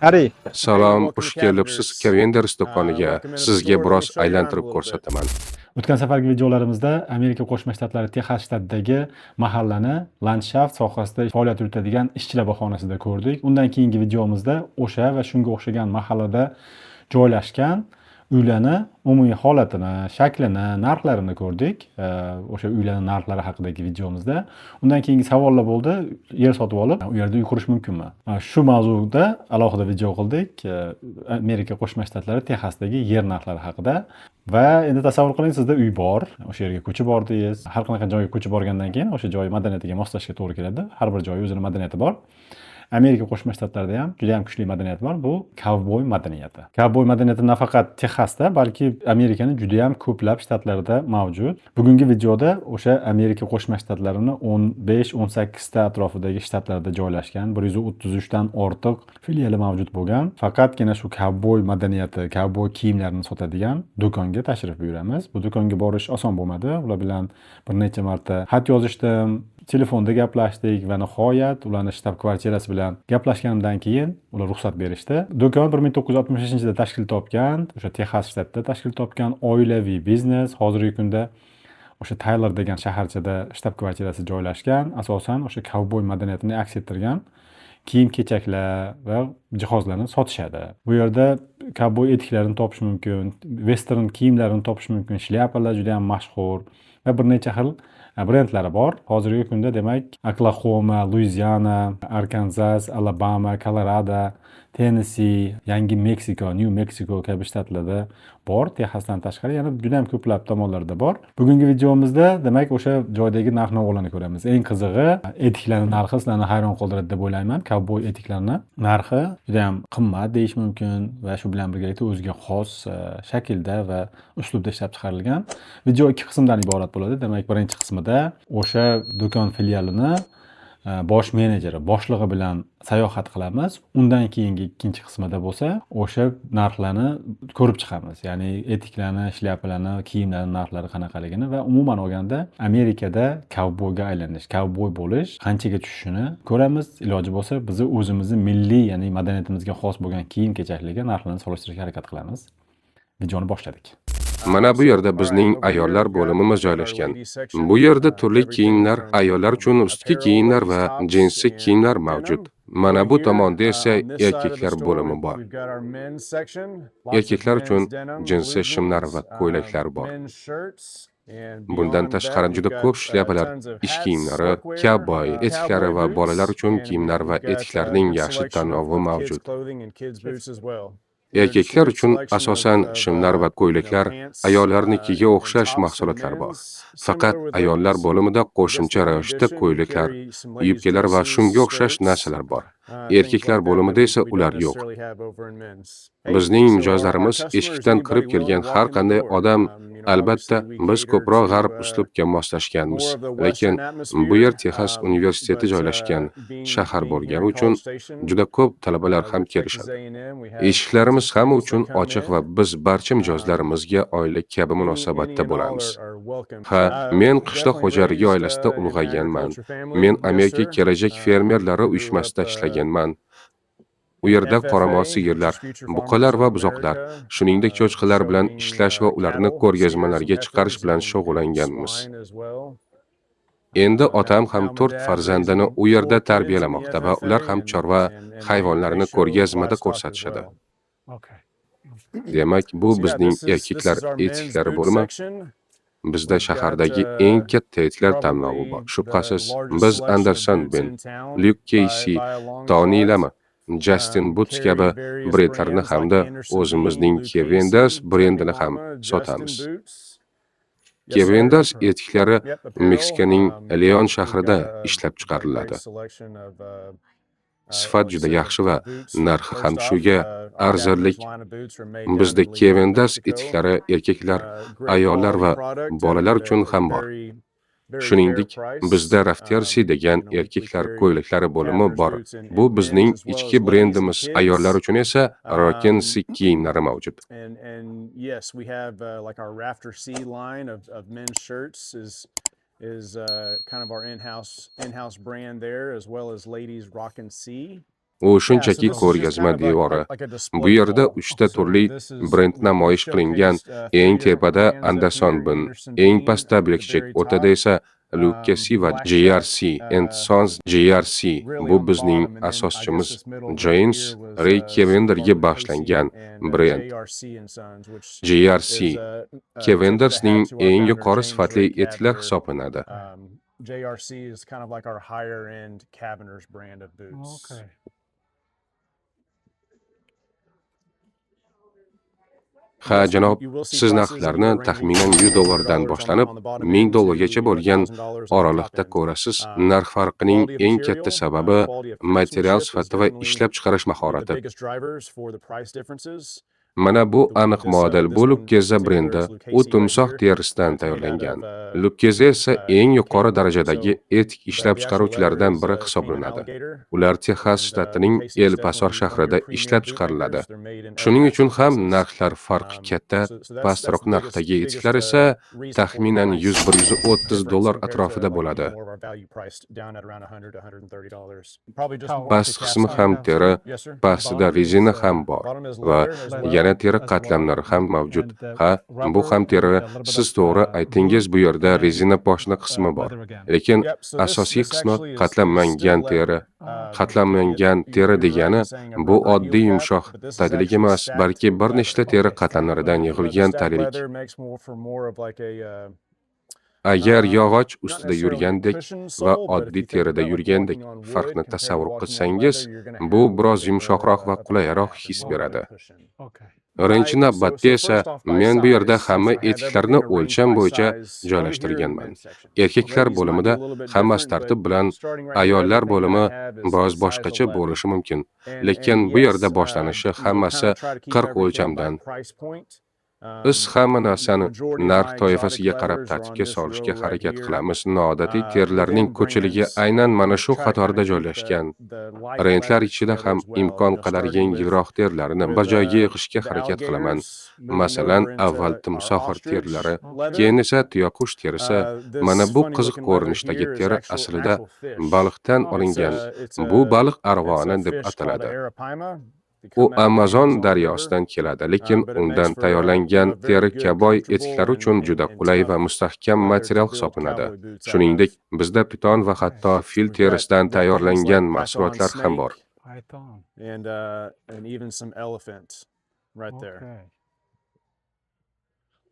Harry, Salom, xush kelibsiz Cavenders do'koniga. Sizga biroz aylantirib ko'rsataman. o'tgan safargi videolarimizda Amerika Qo'shma Shtatlari Texas shtatidagi mahallani landshaft sohasida faoliyat yuritadigan ishchilar bahonasida ko'rdik. Undan keyingi videomizda o'sha va shunga o'xshagan mahallada joylashgan uylarni umumiy holatini, shaklini, narxlarini ko'rdik. O'sha uylarning narxlari haqidagi videomizda. Undan keyingi savollar bo'ldi. Yer sotib olib, u yerda uy qurish mumkinmi? Shu mavzuda alohida video qildik. Amerika Qo'shma Shtatlari Texasdagi yer narxlari haqida. Va endi tasavvur qiling, sizda uy bor, o'sha yerga ko'chib bordingiz. Har qanaqa joyga ko'chib borgandan keyin o'sha joy madaniyatiga moslashga to'g'ri keladi. Har bir joy o'zining madaniyati bor. Amerika Qo'shma Shtatlarida ham juda ham kuchli madaniyat bor. Bu kovboy madaniyati. Kovboy madaniyati nafaqat Texasda, balki Amerikaning juda ham ko'plab shtatlarida mavjud. Bugungi videoda o'sha Amerika Qo'shma Shtatlarining 15-18 ta atrofidagi shtatlarda joylashgan 133 dan ortiq filiali mavjud bo'lgan, faqatgina shu kovboy madaniyati, kovboy kiyimlarini sotadigan do'konga tashrif buyuramiz. Bu do'konga borish oson bo'lmadi. Ular bilan bir necha marta xat yozishdim. Telefonda gaplashdik va nihoyat ularning shtab-kvartirasi bilan gaplashgandan keyin ular ruxsat berishdi. Do'kon 1963-yilda tashkil topgan, o'sha Texas shtatida tashkil topgan oilaviy biznes. Hozirgi kunda o'sha Tayler degan shaharchada shtab-kvartirasi joylashgan. Asosan o'sha kovboy madaniyatini aks ettirgan kiyim-kechaklar va jihozlarni sotishadi. Bu yerda kovboy etiklarini topish mumkin, western kiyimlarini topish mumkin, shlyapalar juda ham mashhur va bir necha xil brendlari bor. Hozirgi kunda demak Oklahoma, Luiziana, Arkansas, Alabama, Colorado, Tennessee, Yangi Meksiko, New Mexico kabi shtatlarda bor. Texasdan tashqari yana juda ham ko'plab tomonlarda bor. Bugungi videomizda demak o'sha joydagi narx-navolarni ko'ramiz. Eng qizig'i etiklarning narxi sizlarni hayron qoldiradi deb o'ylayman. Kovboy etiklarning narxi juda ham qimmat deyish mumkin va shu bilan birgalikda o'ziga xos shaklda va uslubda ishlab chiqarilgan. Video ikki qismdan iborat bo'ladi. Demak, birinchi qismida o'sha do'kon filialini bosh menejeri, boshlig'i bilan sayohat qilamiz. Undan keyingi ikkinchi qismida bo'lsa, o'sha narxlarni ko'rib chiqamiz. Ya'ni etiklarni, shlyapalarni, kiyimlarning narxlari qanaqaligini va umuman olganda Amerikada kovboyga aylanish, kovboy bo'lish qanchaga tushishini ko'ramiz. Iloji bo'lsa, bizni o'zimizni milliy, ya'ni madaniyatimizga xos bo'lgan kiyim-kechaklarga narxlarni solishtirishga harakat qilamiz. Videoni boshladik. Mana bu yerda bizning ayollar bo'limiz joylashgan. Bu yerda turli kiyimlar, ayollar uchun ustki kiyimlar va jinsi kiyimlar mavjud. Mana bu tomonda esa erkaklar bo'limi bor. Erkaklar uchun jinsi shimlar va ko'ylaklar bor. Bundan tashqari juda ko'p shlyapalar, ish kiyimlari, kovboy etiklari va bolalar uchun kiyimlar va etiklarning yaxshi tanlovi mavjud. Erkaklar uchun asosan shimlar va ko'ylaklar, ayollarnikiga o'xshash mahsulotlar bor. Faqat ayollar bo'limida qo'shimcha ravishda ko'ylaklar, yubkalar va shunga o'xshash narsalar bor. Erkaklar bo'limida esa ular yo'q. Bizning mijozlarimiz eshikdan kirib kelgan har qanday odam, albatta biz ko'proq g'arb uslubga moslashganmiz, lekin bu yer Texas universiteti joylashgan shahar bo'lgani uchun juda ko'p talabalar ham kelishadi. Eshiklarimiz hamma uchun ochiq va biz barcha mijozlarimizga oila kabi munosabatda bo'lamiz. Ha, men qishloq xo'jaligi oilasida ulg'ayganman. Men Amerika kelajak fermerlari uyushmasida ishlaganman. U yerda qoramol sigirlar, buqalar va buzoqlar, shuningdek cho'chqalar bilan ishlash va ularni ko'rgazmalarga chiqarish bilan shug'ullanganmiz. Endi otam ham 4 farzandini u yerda tarbiyalamoqda va ular ham chorva hayvonlarini ko'rgazmada ko'rsatishadi. Demak, bu bizning erkaklar etiklari bo'limi. Bizda shahardagi eng katta etiklar tanlovi bor. Shubhasiz, biz Anderson Ben, Luke Casey, Tony Lama, Justin Boots kabi brendlarni hamda o'zimizning Cavenders brendini ham sotamiz. Cavenders etiklari Meksikaning Leon shahrida ishlab chiqariladi. Sifat juda yaxshi va narxi ham shuga arzirlik. Bizda Cavenders etiklari erkaklar, ayollar va bolalar uchun ham bor. Shuningdek, bizda Raftersi degan erkaklar ko'ylaklari bo'limi bor. Bu bizning ichki brendimiz, ayollar uchun esa Rockensi kiyimlari mavjud. Is kind of our in-house brand there, as well as ladies Rock and See. U shunchaki ko'rgazma devori. Bu yerda 3 ta turli brend namoyish qilingan. Eng tepada Anderson Bin, eng pastda Blackjack, o'rtada esa Lucchesi va JRC and Sons. JRC bu bizning asoschimiz James Ray Cavenderga bag'ishlangan brend. JRC Cavendersning eng yuqori sifatli etiklar hisoblanadi. JRC is kind of like our higher end Cavender's brand of boots. Okay. Ha, janob, siz narxlarni taxminan $100 boshlanib $1000 bo'lgan oraliqda ko'rasiz. Narx farqining eng katta sababi material sifati va ishlab chiqarish mahorati. Mana bu aniq model bu Lucchese brendi. U timsoh terisidan tayyorlangan. Lucchese esa eng yuqori darajadagi etik ishlab chiqaruvchilardan biri hisoblanadi. Ular Texas shtatining El Paso shahrida ishlab chiqariladi. Shuning uchun ham narxlar farqi katta. Pastroq narxdagi etiklar esa taxminan $100-130 atrofida bo'ladi. Past qismi ham teri, pastida rezina ham bor va yana teri qatlamlari ham mavjud. Ha, bu ham teri. Siz to'g'ri aytingiz, bu yerda rezina poshna qismi bor. Lekin asosiy qismi qatlanmagan teri. Qatlanmagan teri degani bu oddiy yumshoq taglik emas, balki bir nechta teri qatlamlaridan yig'ilgan taglik. Agar yog'och ustida yurgandek va oddiy terida yurgandek farqni tasavvur qilsangiz, bu biroz yumshoqroq va qulayroq his beradi. Birinchi navbatda esa men bu yerda hamma etiklarni o'lcham bo'yicha joylashtirganman. Erkaklar bo'limida hammasi tartib bilan, ayollar bo'limi biroz boshqacha bo'lishi mumkin. Lekin bu yerda boshlanishi hammasi 40 o'lchamdan. Biz hamma narsani narx toifasiga qarab tartibga solishga harakat qilamiz. Noodatiy terilarning ko'chiligi aynan mana shu qatorda joylashgan. Rentlar ichida ham imkon qadar yengilroq terilarni bir joyga yig'ishga harakat qilaman. Masalan, avval timsoh terilari, keyin esa tuyaqush terisi. Mana bu qiziq ko'rinishdagi teri aslida baliqdan olingan. Bu baliq arg'oni deb ataladi. U Amazon daryosidan keladi, lekin undan tayyorlangan teri kaboy etiklar uchun juda qulay va mustahkam material hisoblanadi. Shuningdek, bizda piton va hatto fil terisidan tayyorlangan mahsulotlar ham bor.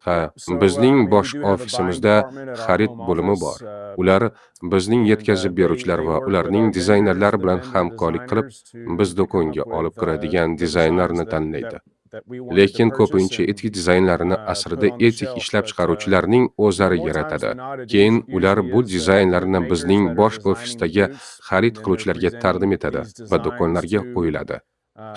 Ha, bizning bosh ofisimizda xarid bo'limi bor. Ular bizning yetkazib beruvchilar va ularning dizaynerlari bilan hamkorlik qilib, biz do'konga olib kiradigan dizaynlarni tanlaydi. Lekin ko'pincha etik dizaynlarini aslida etik ishlab chiqaruvchilarning o'zlari yaratadi. Keyin ular bu dizaynlarni bizning bosh ofisdagi xarid qiluvchilarga taqdim etadi va do'konlarga qo'yiladi.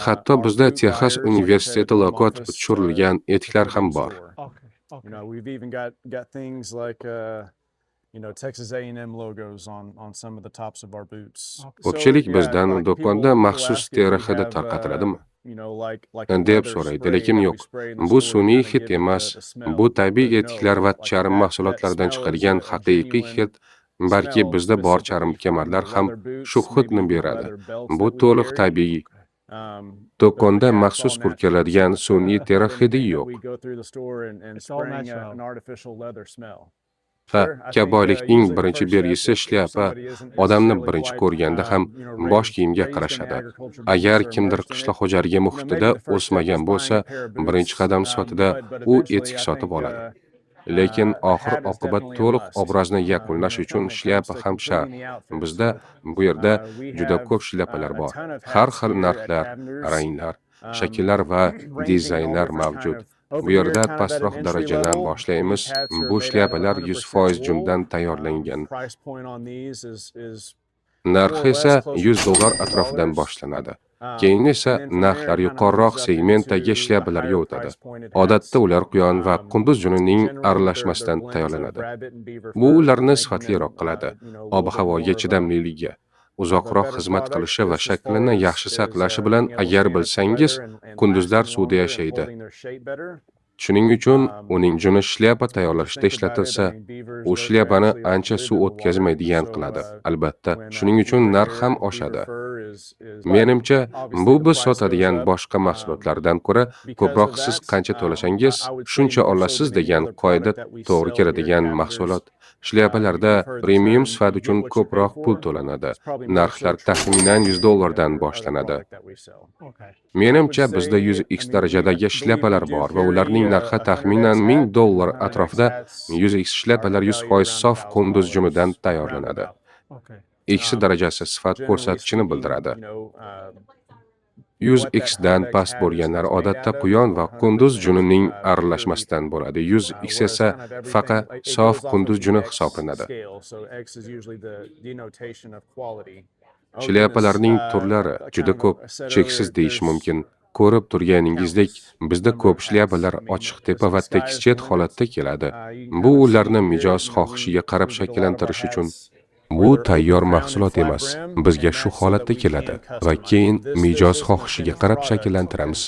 Hatto bizda Texas universiteti logotip tushirilgan etiklar ham bor. We've even got things like Texas A&M logos on some of the tops of our boots. Ko'pchilik bizdan do'konda maxsus teri hidi tarqatiladimi deb so'raydi, lekin yo'q. Bu sun'iy hid emas. Bu tabiiy etiklar va charm mahsulotlaridan chiqarilgan haqiqiy hid. Balki bizda bor charm kamarlar ham shu hidni beradi. Bu to'liq tabiiy. Do'konda maxsus purkaladigan sun'iy teri hidi yo'q. Ha, kaboylikning birinchi belgisi shlyapa. Odamni birinchi ko'rganda ham bosh kiyimga qarashadi. Agar kimdir qishloq xo'jaligi muhitida o'smagan bo'lsa, birinchi qadam sifatida u etik sotib oladi. Lekin oxir-oqibat to'liq obrazni yakunlash uchun shlyapa ham shart. Bizda bu yerda juda ko'p shlyapalar bor. Har xil narxlar, ranglar, shakllar va dizaynlar mavjud. Bu yerda pastroq darajadan boshlaymiz. Bu shlyapalar 100% jundan tayyorlangan. Narxi esa $100 atrofidan boshlanadi. Keyin esa narxlar yuqoriroq segmentdagi shlyapalarga o'tadi. Odatda ular quyon va qunduz junining aralashmasidan tayyorlanadi. Bu ularni sifatliroq qiladi. Ob-havoga chidamliligi, uzoqroq xizmat qilishi va shaklini yaxshi saqlashi bilan agar bilsangiz, qunduzlar suvda yashaydi. Shuning uchun uning juni shlyapa tayyorlashda ishlatilsa, u shlyapani ancha suv o'tkazmaydigan qiladi. Albatta, shuning uchun narx ham oshadi. Menimcha, bu biz sotadigan boshqa mahsulotlardan ko'ra ko'proq siz qancha to'lasangiz, shuncha olasiz degan qoida to'g'ri keladigan mahsulot. Shlyapalarda premium sifat uchun ko'proq pul to'lanadi. Narxlar taxminan $100 boshlanadi. Menimcha, bizda 100x darajadagi shlyapalar bor va ularning narxi taxminan $1000 atrofida. 100x shlyapalar 100% sof qunduz junidan tayyorlanadi. X darajasi sifat ko'rsatkichini bildiradi. 100x dan past bo'lganlar odatda quyon va qunduz junining aralashmasidan bo'ladi. 100x esa faqat sof qunduz juni hisoblanadi. Shlyapalarning turlari juda ko'p, cheksiz deyish mumkin. Ko'rib turganingizdek, bizda ko'p shlyapalar ochiq tepa va tekschet holatda keladi. Bu ularni mijoz xohishiga qarab shakllantirish uchun. Bu tayyor mahsulot emas, bizga shu holatda keladi va keyin mijoz xohishiga qarab shakllantiramiz.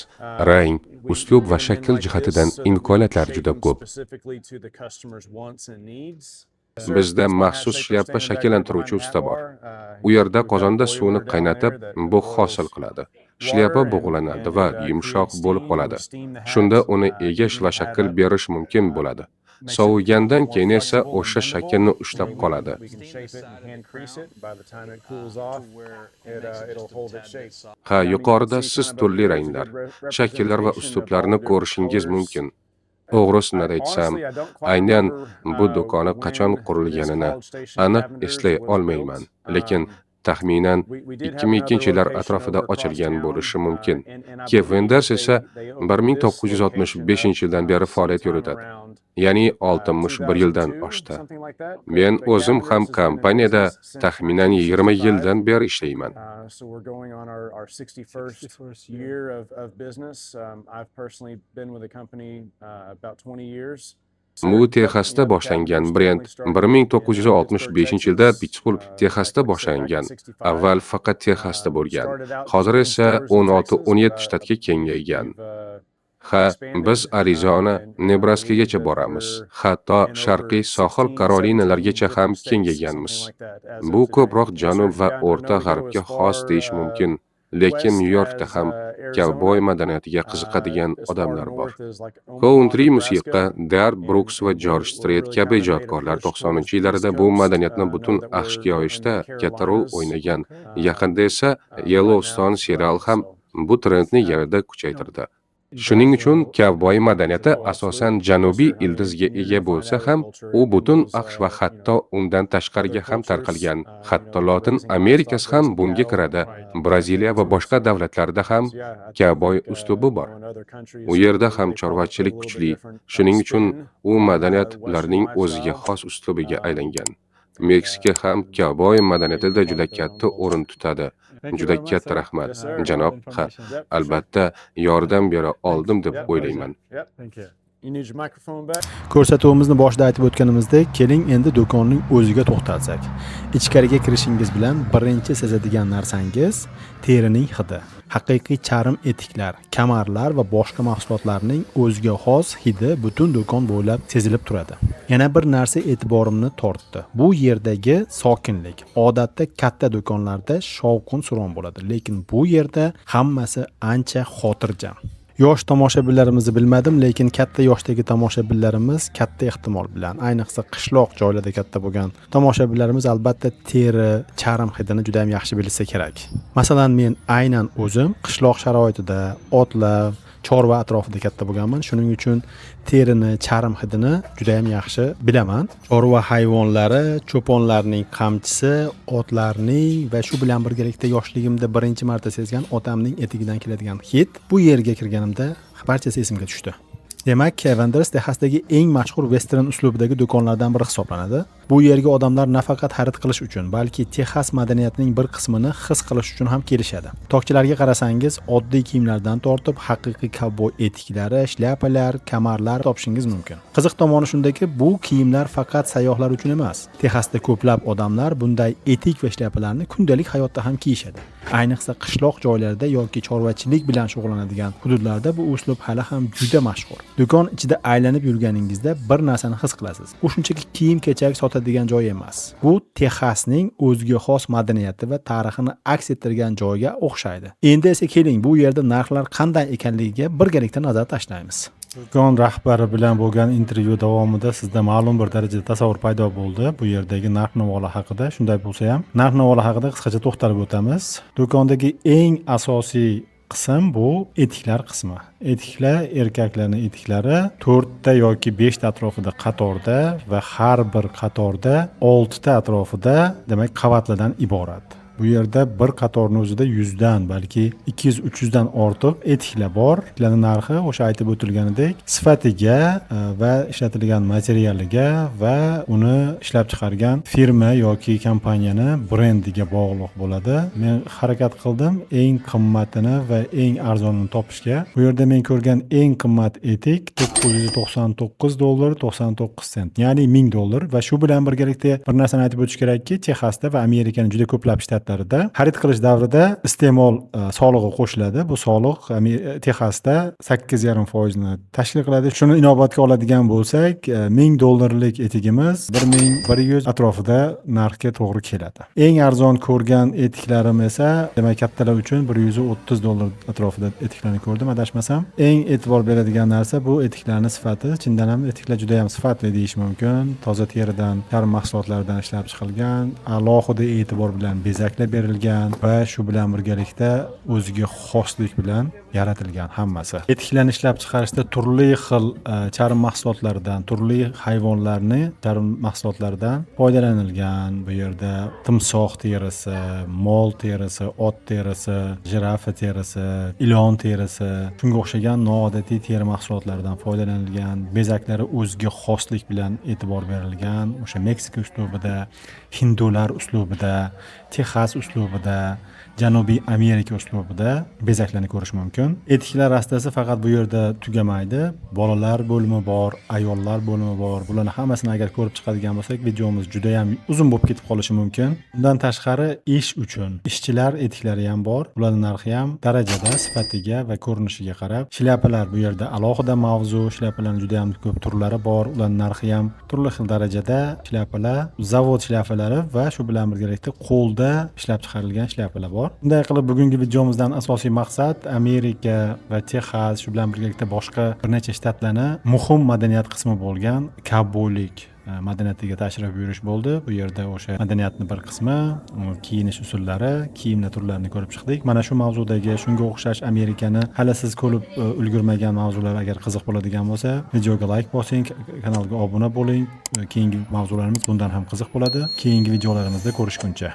Rang, uslub va shakl jihatidan imkoniyatlar juda ko'p. Bizda maxsus shlyapa shakllantiruvchi usta bor. U yerda qozonda suvni qaynatib, bug' hosil qiladi. Shlyapa bug'lanadi va yumshoq bo'lib qoladi. Shunda uni egish va shakl berish mumkin bo'ladi. Sovigandan keyin esa o'sha shaklni ushlab qoladi. Ha, yuqorida siz turli ranglar, shakllar va uslublarni ko'rishingiz mumkin. To'g'risini aytsam, aynan bu do'koni qachon qurilganini aniq eslay olmayman, lekin taxminan 2002-yillar atrofida ochilgan bo'lishi mumkin. Kev Wenders esa 1965-yildan beri faoliyat yuritadi. Ya'ni 61 yildan oshdi. Men o'zim ham kompaniyada taxminan 20 yildan beri ishlayman. Bu Texasda boshlangan brend 1965-yilda Pittsburgh, Texasda boshlangan. Avval faqat Texasda bo'lgan. Hozir esa 16-17 shtatga kengaygan. Ha, biz Arizona, Nebraskagacha boramiz. Hatto sharqiy sohil Karolinalargacha ham kengayganmiz. Bu ko'proq janub va o'rta g'arbga xos deyish mumkin. Lekin Nyu-Yorkda ham kavboy madaniyatiga qiziqadigan odamlar bor. Country musiqa, Dark Brooks va George Strait kabi ijodkorlar 90-yillarda bu madaniyatni butun AQShga yoyishda katta rol o'ynagan. Yaqinda esa Yellowstone serial ham bu trendni yanada kuchaytirdi. Shuning uchun kavboy madaniyati asosan janubiy ildizga ega bo'lsa ham, u butun AQSh va hatto undan tashqariga ham tarqalgan. Hatto Lotin Amerikasi ham bunga kiradi. Braziliya va boshqa davlatlarda ham kavboy uslubi bor. U yerda ham chorvachilik kuchli. Shuning uchun u madaniyat ularning o'ziga xos uslubiga aylangan. Meksika ham kavboy madaniyatida juda katta o'rin tutadi. Juda katta rahmat, janob. Ha, albatta yordam bera oldim deb o'ylayman. Ko'rsatuvimizni boshida aytib o'tganimizdek, keling endi do'konning o'ziga to'xtalsak. Ichkariga kirishingiz bilan birinchi sezadigan narsangiz terining hidi. Haqiqiy charm etiklar, kamarlar va boshqa mahsulotlarning o'ziga xos hidi butun do'kon bo'ylab sezilib turadi. Yana bir narsa e'tiborimni tortdi. Bu yerdagi sokinlik. Odatda katta do'konlarda shovqin-suron bo'ladi, lekin bu yerda hammasi ancha xotirjam. Yosh tomoshabinlarimizni bilmadim, lekin katta yoshdagi tomoshabinlarimiz katta ehtimol bilan, ayniqsa qishloq joylarda katta bo'lgan tomoshabinlarimiz albatta teri, charm hidini juda ham yaxshi bilsa kerak. Masalan, men aynan o'zim qishloq sharoitida otlar, chorva atrofida katta bo'lganman. Shuning uchun terini, charm hidini juda ham yaxshi bilaman. Chorva hayvonlari, cho'ponlarning qamchisi, otlarning va shu bilan birgalikda yoshligimda birinchi marta sezgan otamning etigidan keladigan hid bu yerga kirganimda barchasi esimga tushdi. Demak, Wenders Texasdagi eng mashhur western uslubidagi do'konlardan biri hisoblanadi. Bu yerga odamlar nafaqat xarid qilish uchun, balki Texas madaniyatining bir qismini his qilish uchun ham kelishadi. Tokchilarga qarasangiz, oddiy kiyimlardan tortib haqiqiy kovboy etiklari, shlyapalar, kamarlar topishingiz mumkin. Qiziq tomoni shundaki, bu kiyimlar faqat sayyohlar uchun emas. Texasda ko'plab odamlar bunday etik va shlyapalarni kundalik hayotda ham kiyishadi. Ayniqsa qishloq joylarda yoki chorvachilik bilan shug'ullanadigan hududlarda bu uslub hali ham juda mashhur. Do'kon ichida aylanib yurganingizda bir narsani his qilasiz. Bu shunchaki kiyim-kechak sotadigan joy emas. Bu Texasning o'ziga xos madaniyati va tarixini aks ettirgan joyga o'xshaydi. Endi esa keling, bu yerda narxlar qanday ekanligiga birgalikda nazar tashlaymiz. Do'kon rahbari bilan bo'lgan intervyu davomida sizda ma'lum bir darajada tasavvur paydo bo'ldi bu yerdagi narx-navolar haqida. Shunday bo'lsa ham, narx-navolar haqida qisqacha to'xtalib o'tamiz. Do'kondagi eng asosiy qism bu etiklar qismi. Etiklar, erkaklarning etiklari 4 ta yoki 5 ta atrofida qatorda va har bir qatorda 6 ta atrofida, demak, qavatlardan iborat. Bu yerda bir qatorni o'zida 100 dan, balki 200-300 dan ortiq etiklar bor. Etiklarning narxi o'sha aytib o'tilganidek sifatiga va ishlatilgan materialiga va uni ishlab chiqargan firma yoki kompaniyani brendiga bog'liq bo'ladi. Men harakat qildim eng qimmatini va eng arzonini topishga. Bu yerda men ko'rgan eng qimmat etik $999 99 sent, ya'ni $1000 va shu bilan birgalikda bir narsani aytib o'tish kerakki, Texasda va Amerikaning juda ko'plab shtatlarida xarid qilish davrida iste'mol solig'i qo'shiladi. Bu soliq Texasda 8,5% ni tashkil qiladi. Shuni inobatga oladigan bo'lsak, $1000 etigimiz 1100 atrofida narxga to'g'ri keladi. Eng arzon ko'rgan etiklarim esa, demak, kattalar uchun $130 atrofida etiklarni ko'rdim, adashmasam. Eng e'tibor beradigan narsa bu etiklarning sifati. Chindan ham etiklar juda ham sifatli deyish mumkin. Toza teridan, charm mahsulotlaridan ishlab chiqilgan, alohida e'tibor bilan bezaklar berilgan va shu bilan birgalikda o'ziga xoslik bilan yaratilgan hammasi. Etiklarni ishlab chiqarishda turli xil charm mahsulotlaridan, turli hayvonlarning charm mahsulotlaridan foydalanilgan. Bu yerda timsoh terisi, mol terisi, ot terisi, jirafa terisi, ilon terisi, shunga o'xshagan noodatiy teri mahsulotlaridan foydalanilgan. Bezaklari o'ziga xoslik bilan e'tibor berilgan. O'sha Meksika uslubida, hindular uslubida, Texas uslubida, Janubiy Amerika uslubida bezaklarni ko'rish mumkin. Etiklar rastasi faqat bu yerda tugamaydi. Bolalar bo'limi bor, ayollar bo'limi bor. Bularni hammasini agar ko'rib chiqadigan bo'lsak, videomiz juda ham uzun bo'lib ketib qolishi mumkin. Undan tashqari ish uchun ishchilar etiklari ham bor. Ularning narxi ham darajada, sifatiga va ko'rinishiga qarab. Shlyapalar bu yerda alohida mavzu. Shlyapalarning juda ham ko'p turlari bor. Ularning narxi ham turli xil darajada. Shlyapalar, zavod shlyapalari va shu bilan birgalikda qo'lda ishlab chiqarilgan shlyapalar bor. Bunday qilib bugungi videomizdan asosiy maqsad Amerika va Texas, shu bilan birgalikda boshqa bir necha shtatlarni muhim madaniyat qismi bo'lgan kavboylik madaniyatiga tashrif buyurish bo'ldi. Bu yerda o'sha madaniyatning bir qismi, kiyinish usullari, kiyimlar turlarini ko'rib chiqdik. Mana shu mavzudagi shunga o'xshash Amerikani hali siz ko'rib ulgurmagan mavzular agar qiziq bo'ladigan bo'lsa, videoga like bosing, kanalga obuna bo'ling. Keyingi mavzularimiz bundan ham qiziq bo'ladi. Keyingi videolarimizda ko'rishguncha